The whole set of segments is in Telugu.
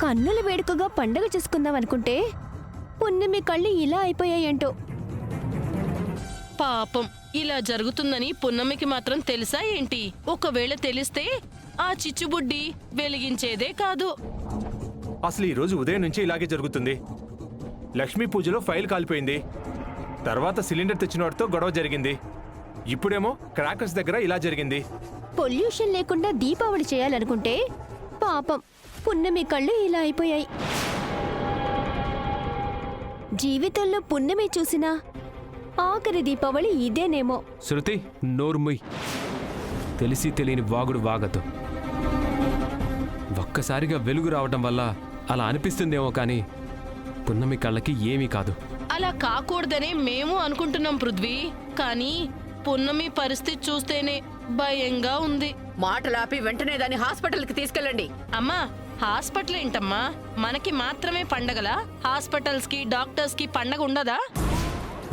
కన్నుల వేడుకగా పండగ చేసుకుందాం అనుకుంటే పున్నమి కళ్ళు ఇలా అయిపోయాయంటో. పాపం, ఇలా జరుగుతుందని పున్నమికి మాత్రం తెలుసా ఏంటి? ఒకవేళ తెలిస్తే ఆ చిచ్చుబుడ్డి వెలిగించేదే కాదు. అసలు ఈ రోజు ఉదయం నుంచి ఇలాగే జరుగుతుంది. లక్ష్మీ పూజలో ఫైల్ కాలిపోయింది, తర్వాత సిలిండర్ తెచ్చిన వాడితో గొడవ జరిగింది, ఇప్పుడేమో క్రాకర్స్ దగ్గర ఇలా జరిగింది. పొల్యూషన్ లేకుండా దీపావళి చేయాలనుకుంటే పాపం పున్నమి కళ్ళు ఇలా అయిపోయాయి. జీవితంలో పున్నమి చూసినా ఆఖరి దీపావళి ఇదేనేమో. శృతి, నోర్ముయ్. తెలిసి తెలియని వాగుడు వాగదు. ఒక్కసారిగా వెలుగు రావటం వల్ల అలా అనిపిస్తుందేమో కానీ పున్నమి కళ్ళకి ఏమీ కాదు. అలా కాకూడదనే మేము అనుకుంటున్నాం పృథ్వీ. కానీ పున్నమి పరిస్థితి చూస్తేనే భయంగా ఉంది. మాటలాపి వెంటనే దాన్ని హాస్పిటల్కి తీసుకెళ్ళండి. అమ్మా, హాస్పిటల్ ఏంటమ్మా? మనకి మాత్రమే పండగలా? హాస్పిటల్స్ కి డాక్టర్స్ కి పండగ ఉండదా?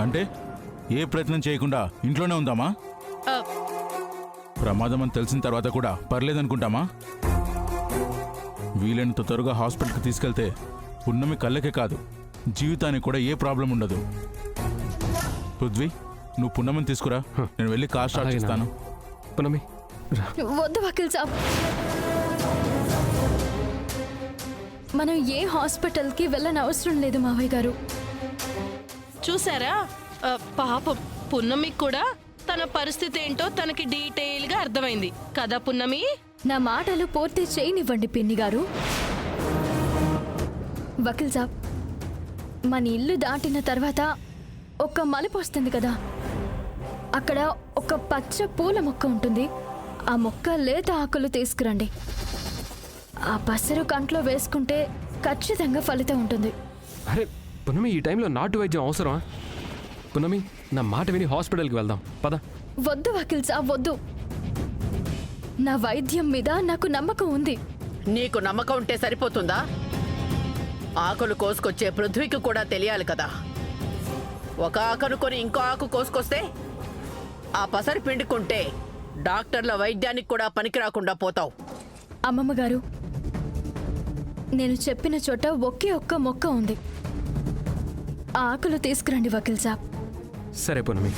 అంటే ఏ ప్రయత్నం చేయకుండా ఇంట్లోనే ఉందామా? ఆ, ప్రమాదం అని తెలిసిన తర్వాత కూడా పర్లేదనుకుంటామా? వీలైనంత త్వరగా హాస్పిటల్కి తీసుకెళ్తే పున్నమి కళ్ళకే కాదు, జీవితానికి కూడా ఏ ప్రాబ్లం ఉండదు. పృథ్వీ, నువ్వు పున్నమిని తీసుకురా, నేను వెళ్ళి కార్ స్టార్ట్ చేస్తాను. పున్నమి, వద్దు వకీల్ సాబ్, మనం ఏ హాస్పిటల్కి వెళ్ళని అవసరం లేదు మావయ్య గారు. చూసారా? పాపం పున్నమికి కూడా తన పరిస్థితి ఏంటో తనకి డీటెయిల్ గా అర్థమైంది కదా పున్నమి? నా మాటలు పూర్తి చేయనివ్వండి పిన్ని గారు. వకీల్ సాబ్, మన ఇల్లు దాటిన తర్వాత ఒక మలుపు వస్తుంది కదా, అక్కడ ఒక పచ్చ పూల మొక్క ఉంటుంది. ఆ మొక్క లేత ఆకులు తీసుకురండి. ఆ పసరు కంట్లో వేసుకుంటే ఖచ్చితంగా ఫలితం ఉంటుంది. అరే పున్నమి, ఈ టైంలో నాటు వైద్యం అవసరమా? పున్నమి, నా మాట విని హాస్పిటల్కి వెళ్దాం పద. వద్దు వకీల్ సాబ్, వద్దు. నా వైద్యం మీద నాకు నమ్మకం ఉంది. నీకు నమ్మకం ఉంటే సరిపోతుందా? ఆకులు కోసుకొచ్చే పృథ్వీకి కూడా తెలియాలి కదా. ఒక ఆకనుకొని ఇంకో ఆకు కోసుకొస్తే ఆ పసరి పిండుకుంటే డాక్టర్ల వైద్యానికి కూడా పనికి రాకుండా పోతావు. అమ్మమ్మ గారు, నేను చెప్పిన చోట ఒకే ఒక్క మొక్క ఉంది. ఆ ఆకులు తీసుకురండి వకీల్ సాబ్. సరే పున్నమి.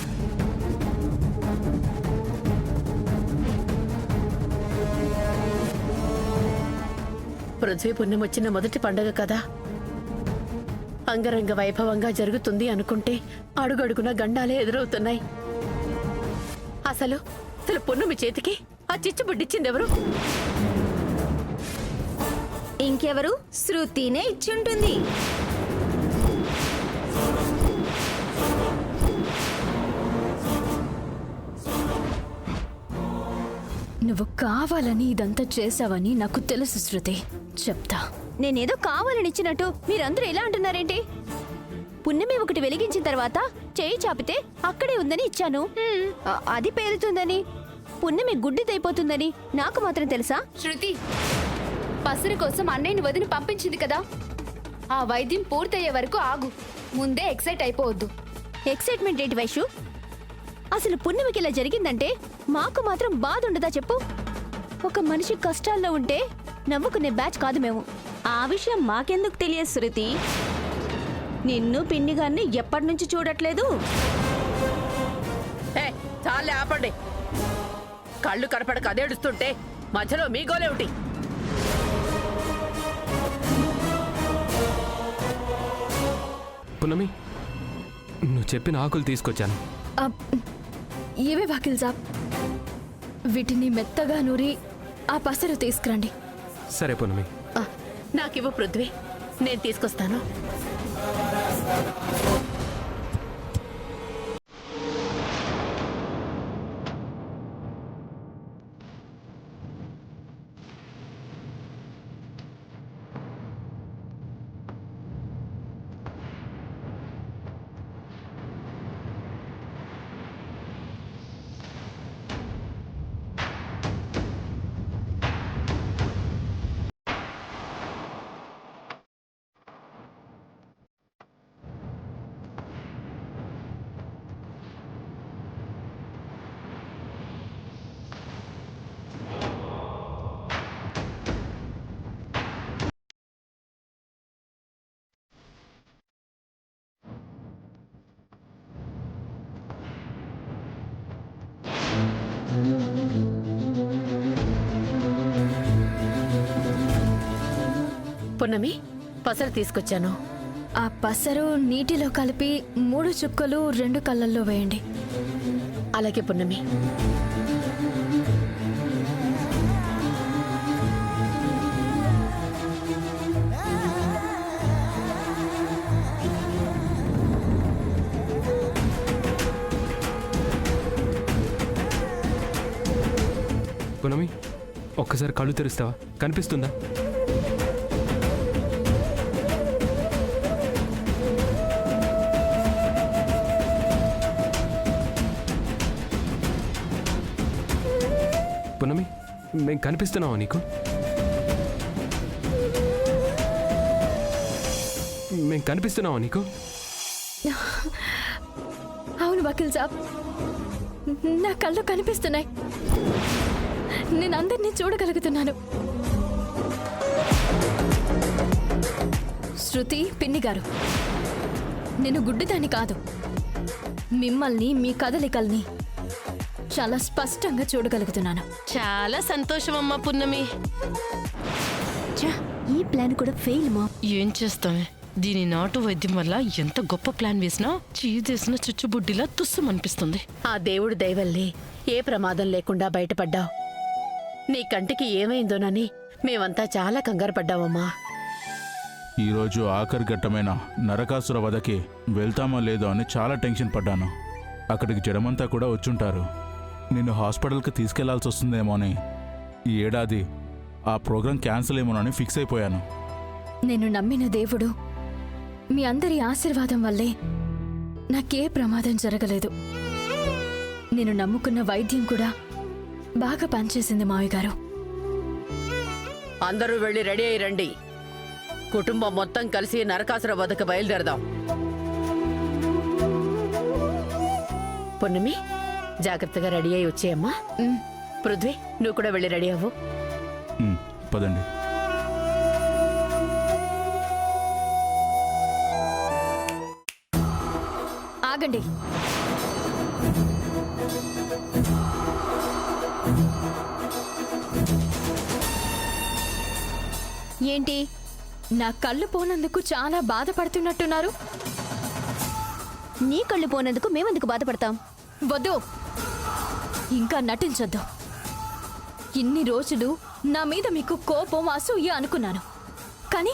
పృథ్వీ పుణ్యం వచ్చిన మొదటి పండగ కదా, అంగరంగ వైభవంగా జరుగుతుంది అనుకుంటే అడుగడుగున గండాలే ఎదురవుతున్నాయి. అసలు అసలు పున్నమి చేతికి ఆ చిచ్చుబుడ్డిచ్చిందెవరు? ఇంకెవరు? శృతినే ఇచ్చుంటుంది. నువ్వు కావాలని ఇదంతా చేశావని నాకు తెలుసు శృతి, చెప్తా. నేనేదో కావాలని ఇచ్చినట్టు మీరందరూ ఎలా అంటున్నారేంటి? పున్నమి ఒకటి వెలిగించిన తర్వాత చేయి చాపితే అక్కడే ఉందని ఇచ్చాను. అది పేలుతుందని, పున్నమి గుడ్డిదైపోతుందని నాకు మాత్రం తెలుసా? శృతి, పసరు కోసం అన్నయ్యని వదిని పంపించింది కదా, ఆ వైద్యం పూర్తయ్యే వరకు ఆగు. ముందే ఎక్సైట్ అయిపోవద్దు. ఎక్సైట్మెంట్ ఏంటి వైషు? అసలు పున్నమికి ఇలా జరిగిందంటే మాకు మాత్రం బాధ ఉండదా చెప్పు? ఒక మనిషి కష్టాల్లో ఉంటే నవ్వుకునే బ్యాచ్ కాదు మేము. ఆ విషయం మాకెందుకు తెలియదు శృతి? నిన్ను పిన్ని గారిని ఎప్పటి నుంచి చూడట్లేదు. చాలే ఆపండి. కళ్ళు కనపడక అదేడుస్తుంటే మధ్యలో మీ గోలేమిటి? పున్నమి, నువ్వు చెప్పిన ఆకులు తీసుకొచ్చాను. ఏవే వకీల్ సాబ్, వీటిని మెత్తగా నూరి ఆ పసరు తీసుకురండి. సరే పున్నమి. నాకివ్వు పృథ్వీ, నేను తీసుకొస్తాను. పున్నమి, పసరు తీసుకొచ్చాను. ఆ పసరు నీటిలో కలిపి 3 చుక్కలు 2 కళ్ళల్లో వేయండి. అలాగే పున్నమి. పునమి ఒక్కసారి కళ్ళు తెరుస్తావా? కనిపిస్తుందా? పునమి, మేము కనిపిస్తున్నావా నీకు? మేము కనిపిస్తున్నావా నీకు? అవును వకీల్ సాబ్, నా కళ్ళు కనిపిస్తున్నాయి. నేను అందరినీ చూడగలుగుతున్నాను. శృతి, పిన్ని గారు, నేను గుడ్డిదాన్ని కాదు. మిమ్మల్ని, మీ కదలికల్ని చాలా స్పష్టంగా చూడగలుగుతున్నాను. చాలా సంతోషం అమ్మా పున్నమి. ఛ, ఈ ప్లాన్ కూడా ఫెయిల్ మా. ఏం చేస్తామే, దీని నాటు వైద్యం వల్ల ఎంత గొప్ప ప్లాన్ వేసినా చీదేసిన చుచ్చుబుడ్డిలా తుస్సుమనిపిస్తుంది. ఆ దేవుడి దయవల్లే ఏ ప్రమాదం లేకుండా బయటపడ్డావు. నీ కంటికి ఏమైందోనని మేమంతా చాలా కంగారు పడ్డామమ్మా. ఈరోజు ఆఖరి ఘట్టమైన నరకాసుర వధకి వెళ్తామో లేదో అని చాలా టెన్షన్ పడ్డాను. అక్కడికి జనమంతా కూడా వచ్చుంటారు. నిన్ను హాస్పిటల్కి తీసుకెళ్లాల్సి వస్తుందేమో అని ఈ ఏడాది ఆ ప్రోగ్రాం క్యాన్సిల్ ఏమోనని ఫిక్స్ అయిపోయాను. నేను నమ్మిన దేవుడు, మీ అందరి ఆశీర్వాదం వల్లే నాకే ప్రమాదం జరగలేదు. నేను నమ్ముకున్న వైద్యం కూడా బాగా పనిచేసింది మావయ్య గారు. అందరూ వెళ్ళి రెడీ అయి రండి. కుటుంబం మొత్తం కలిసి నరకాసుర వధకు బయలుదేరదాం. పున్నమి, జాగ్రత్తగా రెడీ అయి వచ్చేయమ్మా. పృథ్వీ, నువ్వు కూడా వెళ్ళి రెడీ అవ్వు. పదండి. ఆగండి. ఏంటి? నా కళ్ళు పోనందుకు చాలా బాధపడుతున్నట్టున్నారు. నీ కళ్ళు పోనందుకు మేమెందుకు బాధపడతాం? వద్దు, ఇంకా నటించొద్దు. ఇన్ని రోజులు నా మీద మీకు కోపం, అసూయ అనుకున్నాను. కానీ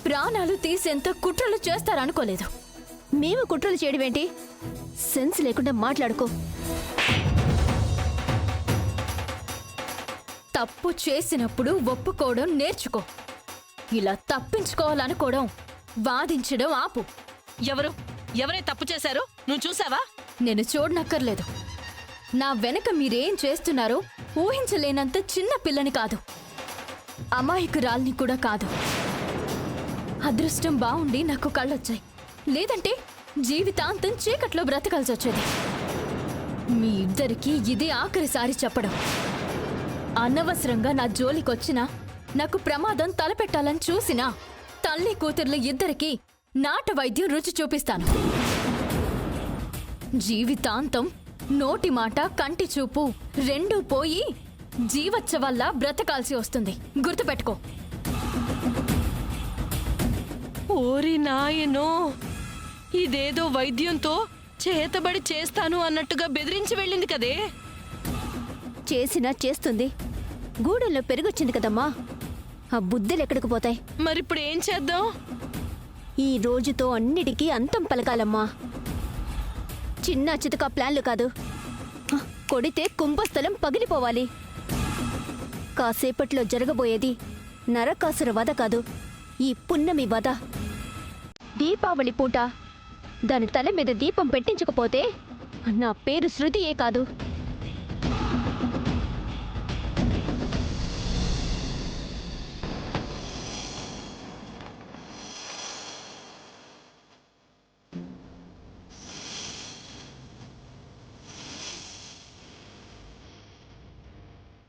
ప్రాణాలు తీసేంత కుట్రలు చేస్తారనుకోలేదు. మేము కుట్రలు చేయడమేంటి? సెన్స్ లేకుండా మాట్లాడుకో. తప్పు చేసినప్పుడు ఒప్పుకోవడం నేర్చుకో. ఇలా తప్పించుకోవాలనుకోవడం, వాదించడం ఆపు. ఎవరే తప్పు చేశారు? నువ్వు చూసావా? నేను చూడనక్కర్లేదు. నా వెనక మీరేం చేస్తున్నారో ఊహించలేనంత చిన్న పిల్లని కాదు, అమాయకురాల్ని కూడా కాదు. అదృష్టం బావుండి నాకు కళ్ళొచ్చాయి, లేదంటే జీవితాంతం చీకట్లో బ్రతకాల్సి వచ్చేది. మీ ఇద్దరికీ ఇదే ఆఖరిసారి చెప్పడం. అనవసరంగా నా జోలికొచ్చినా, నాకు ప్రమాదం తలపెట్టాలని చూసినా తల్లి కూతుర్ల ఇద్దరికీ నాటు వైద్యం రుచి చూపిస్తాను. జీవితాంతం నోటి మాట, కంటి చూపు రెండూ పోయి జీవోత్సవాల్లా బ్రతకాల్సి వస్తుంది. గుర్తుపెట్టుకో. ఓరి నాయనో, ఇదేదో వైద్యంతో చేతబడి చేస్తాను అన్నట్టుగా బెదిరించి వెళ్ళింది కదే. చేసినా చేస్తుంది. గూడెల్లో పెరిగొచ్చింది కదమ్మా, ఆ బుద్ధులు ఎక్కడికి పోతాయి? మరిప్పుడు ఏం చేద్దాం? ఈ రోజుతో అన్నిటికీ అంతం పలకాలమ్మా. చిన్న చితక ప్లాన్లు కాదు, కొడితే కుంభస్థలం పగిలిపోవాలి. కాసేపట్లో జరగబోయేది నరకాసుర వధ కాదు, ఈ పున్నమి వధ. దీపావళి పూట దాని తల మీద దీపం పెట్టించకపోతే నా పేరు శృతియే కాదు.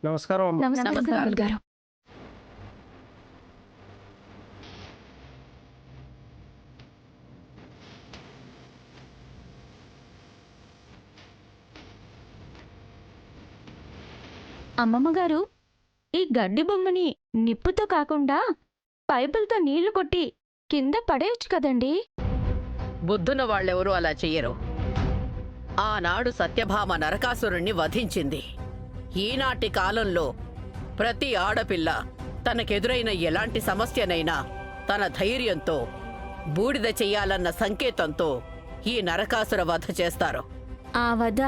నమస్కారం అమ్మా. నమస్కారం గారు. అమ్మమ్మగారు, ఈ గడ్డి బొమ్మని నిప్పుతో కాకుండా పైపులతో నీళ్లు కొట్టి కింద పడేయచ్చు కదండి. బుద్ధున వాళ్ళెవరూ అలా చెయ్యరు. ఆనాడు సత్యభామ నరకాసురుణ్ణి వధించింది. ఈనాటి కాలంలో ప్రతి ఆడపిల్ల తనకెదురైన ఎలాంటి సమస్యనైనా తన ధైర్యంతో బూడిద చెయ్యాలన్న సంకేతంతో ఈ నరకాసుర వధ చేస్తారు. ఆ వద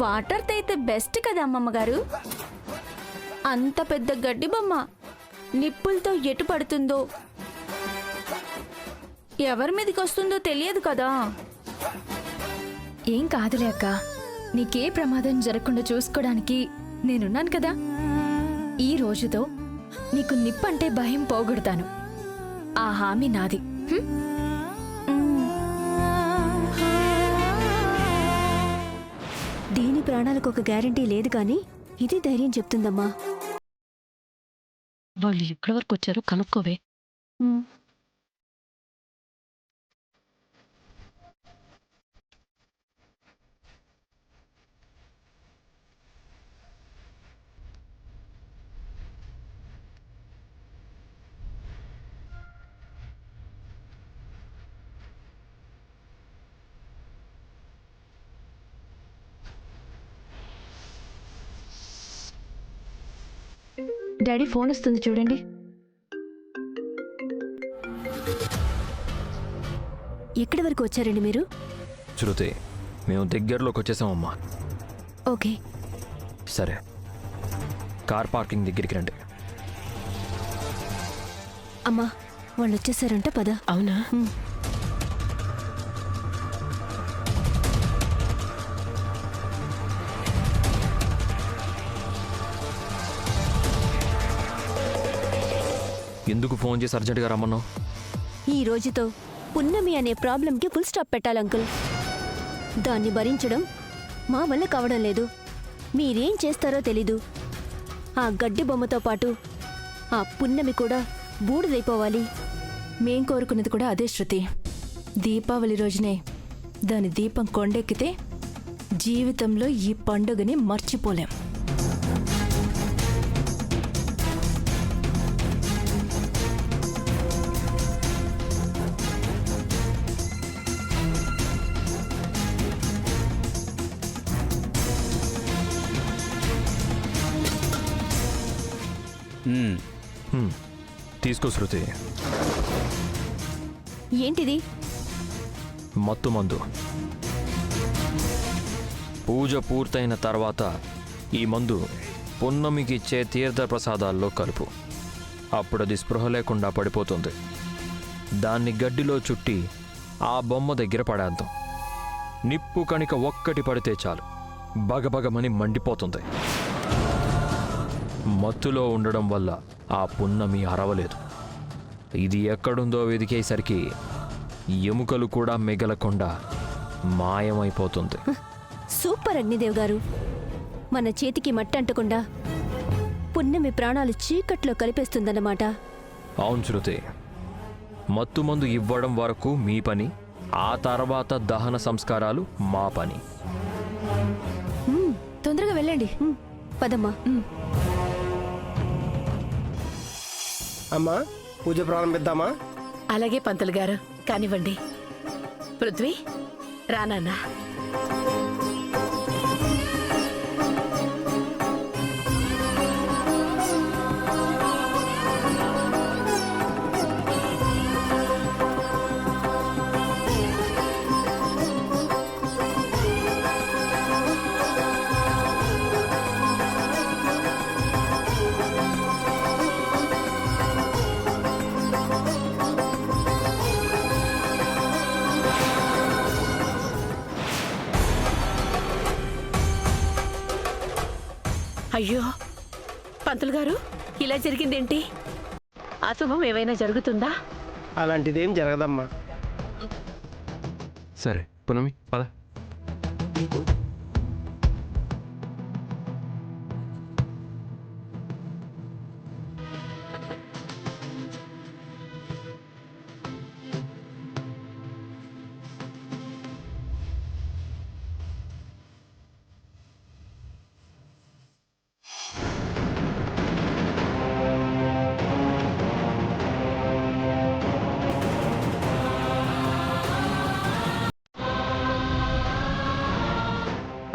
వాటర్తో అయితే బెస్ట్ కదా అమ్మమ్మగారు. అంత పెద్ద గడ్డి బొమ్మ నిప్పులతో ఎటు పడుతుందో, ఎవరి మీదకి వస్తుందో తెలియదు కదా. ఏం కాదులే అక్క, నీకే ప్రమాదం జరగకుండా చూసుకోవడానికి నేనున్నాను కదా. ఈ రోజుతో నీకు నిప్పంటే భయం పోగొడతాను. ఆ హామీ నాది. హ్మ్? దీని ప్రాణాలకు ఒక గ్యారంటీ లేదు కానీ ఇది ధైర్యం చెప్తుందమ్మా. వాళ్ళు ఎక్కడి వరకు వచ్చారో కనుక్కోవే. డాడీ ఫోన్ వస్తుంది చూడండి. ఎక్కడి వరకు వచ్చారండి మీరు? శృతి, మేము దగ్గరలోకి వచ్చేసామమ్మా. ఓకే. సరే, కార్ పార్కింగ్ దగ్గరికి రండి. అమ్మా, వాళ్ళు వచ్చేసారంట, పద. అవునా? ఎందుకు ఫోన్ చేసి అర్జెంటుగా రమ్మన్నావు? ఈ రోజుతో పున్నమి అనే ప్రాబ్లంకి ఫుల్ స్టాప్ పెట్టాలి అంకుల్. దాన్ని భరించడం మా వల్ల కావడం లేదు. మీరేం చేస్తారో తెలీదు. ఆ గడ్డి బొమ్మతో పాటు ఆ పున్నమి కూడా బూడిదైపోవాలి. మేం కోరుకున్నది కూడా అదే శృతి. దీపావళి రోజునే దాని దీపం కొండెక్కితే జీవితంలో ఈ పండుగని మర్చిపోలేం. తీసుకో శృతి. ఏంటిది? మత్తు మందు. పూజ పూర్తయిన తర్వాత ఈ మందు పున్నమికి ఇచ్చే తీర్థ ప్రసాదాల్లో కలుపు. అప్పుడది స్పృహ లేకుండా పడిపోతుంది. దాన్ని గడ్డిలో చుట్టి ఆ బొమ్మ దగ్గర పడేద్దాం. నిప్పు కణిక ఒక్కటి పడితే చాలు, బగబగమని మండిపోతుంది. మత్తులో ఉండడం వల్ల ఆ పున్నమి అరవలేదు. ఇది ఎక్కడుందో వెదికేసరికి ఎముకలు కూడా మిగలకుండా మాయమైపోతుంది. సూపర్ అగ్నిదేవ్ గారు. మన చేతికి మట్టంటకుండా పున్నమి ప్రాణాలు చీకట్లో కలిపేస్తుందన్నమాట. అవును శృతి, మత్తు మందు ఇవ్వడం వరకు మీ పని, ఆ తర్వాత దహన సంస్కారాలు మా పని. తొందరగా వెళ్ళండి. పదమ్మా. అమ్మా, పూజ ప్రారంభిద్దామా? అలాగే పంతులు గారు, కానివ్వండి. పృథ్వీ, రానన్నా. అయ్యో పంతులు గారు, ఇలా జరిగిందేంటి? అశుభం ఏమైనా జరుగుతుందా? అలాంటిదేం జరగదమ్మా. సరే పున్నమి, పద.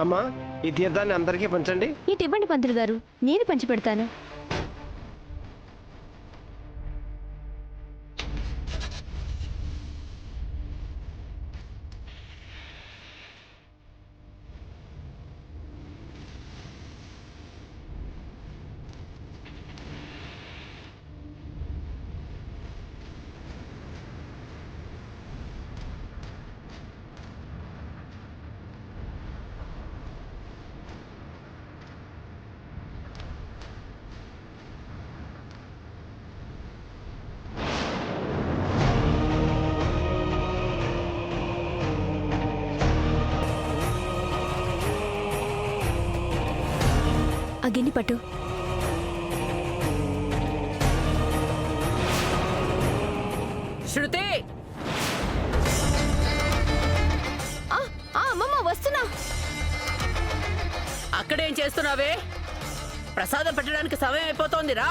అమ్మా ఈ తీర్థాన్ని అందరికీ పంచండి. ఇటు ఇవ్వండి పంతులు గారు, నేను పంచి పెడతాను. ఆ గిన్నె పట్టు. శృతి, అమ్మమ్మ వస్తున్నా. అక్కడేం చేస్తున్నావే? ప్రసాదం పెట్టడానికి సమయం అయిపోతోందిరా.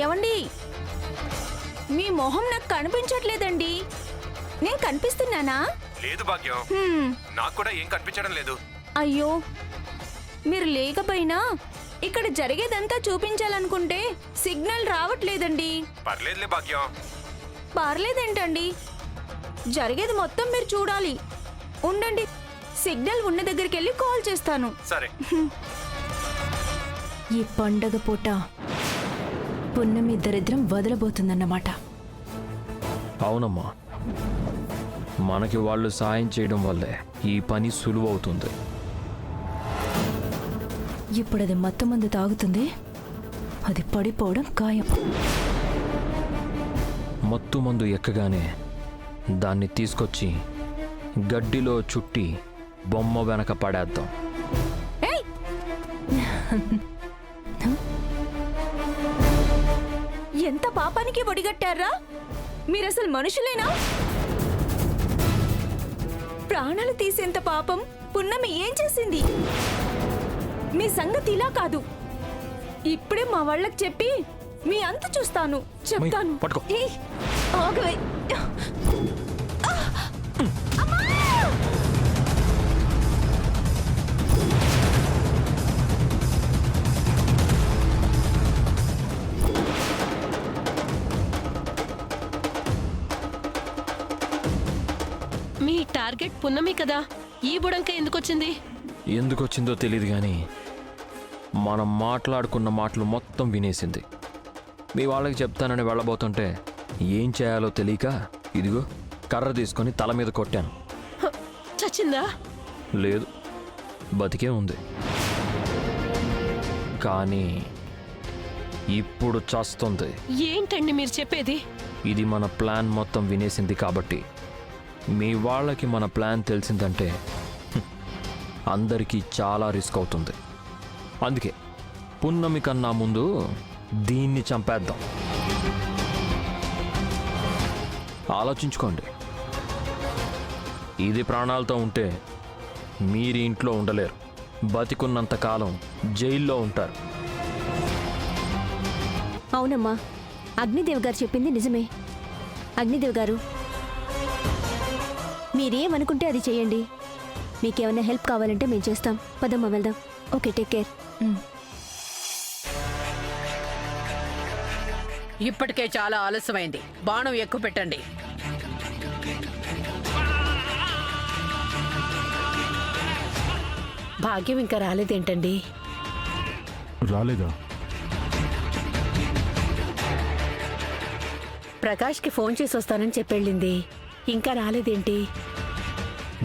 ఏమండి, మీ మొహం నాకు కనిపించట్లేదండి. నేను కనిపిస్తున్నానా? లేదు భాగ్యం, నాకు కూడా ఏం కనిపించడం లేదు. అయ్యో, మీరు లేకపోయినా ఇక్కడ జరిగేదంతా చూపించాలనుకుంటే సిగ్నల్ రావట్లేదండి. పర్లేదులే భాగ్యం. పర్లేదేంటండి, జరిగేది మొత్తం మీరు చూడాలి. ఉండండి, సిగ్నల్ ఉన్న దగ్గరికి వెళ్ళి కాల్ చేస్తాను. సరే. ఈ పండగ పూట పున్నమి దరిద్రం వదలబోతుందన్నమాట. అవునమ్మా, మనకి వాళ్ళు సాయం చేయడం వల్లే ఈ పని సులువవుతుంది. ఇప్పుడు అది మత్తు మందు తాగుతుంది, అది పడిపోవడం ఖాయం. మత్తు మందు ఎక్కగానే దాన్ని తీసుకొచ్చి గడ్డిలో చుట్టి బొమ్మ వెనక పడేద్దాం. ఎంత పాపానికి ఒడిగట్టారా? మీరసలు మనుషులేనా? ప్రాణాలు తీసేంత పాపం పున్నమి ఏం చేసింది? మీ సంగతి ఇలా కాదు. ఇప్పుడే మా వాళ్ళకి చెప్పి మీ అంత చూస్తాను. చెప్తాను. పట్టుకో. ఏయ్, ఆగవే. మీ టార్గెట్ పున్నమి కదా, ఈ బుడంక ఎందుకొచ్చింది? ఎందుకొచ్చిందో తెలియదు కానీ మనం మాట్లాడుకున్న మాటలు మొత్తం వినేసింది. మీ వాళ్ళకి చెప్తానని వెళ్ళబోతుంటే ఏం చేయాలో తెలియక ఇదిగో కర్ర తీసుకొని తల మీద కొట్టాను. చచ్చిందా? లేదు, బతికే ఉంది. కానీ ఇప్పుడు చస్తుంది. ఏంటండి మీరు చెప్పేది? ఇది మన ప్లాన్ మొత్తం వినేసింది కాబట్టి మీ వాళ్ళకి మన ప్లాన్ తెలిసిందంటే అందరికీ చాలా రిస్క్ అవుతుంది. అందుకే పున్నమి కన్నా ముందు దీన్ని చంపేద్దాం. ఆలోచించుకోండి. ఇది ప్రాణాలతో ఉంటే మీరు ఇంట్లో ఉండలేరు, బతికున్నంత కాలం జైల్లో ఉంటారు. అవునమ్మా, అగ్నిదేవ్ గారు చెప్పింది నిజమే. అగ్నిదేవ్ గారు, మీరేమనుకుంటే అది చేయండి. మీకేమైనా హెల్ప్ కావాలంటే మేము చేస్తాం. పదమ్మా వెళ్దాం. Okay, take care. ఇప్పటికే చాలా ఆలస్యమైంది. బాణం ఎక్కువ పెట్టండి. భాగ్యం ఇంకా రాలేదేంటండి? రాలేదా? ప్రకాష్కి ఫోన్ చేసి వస్తానని చెప్పెళ్ళింది. ఇంకా రాలేదేంటి?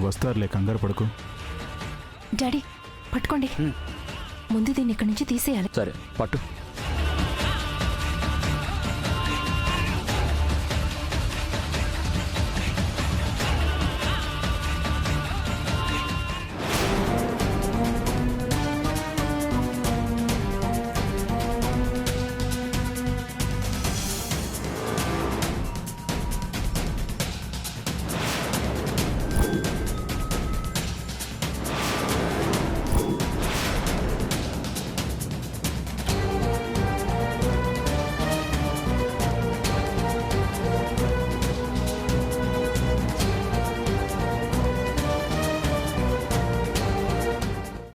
వస్తారులే, కంగారు పడుకో. డాడీ పట్టుకోండి, ముందు దీన్ని ఇక్కడి నుంచి తీసేయాలి. సరే, పట్టు.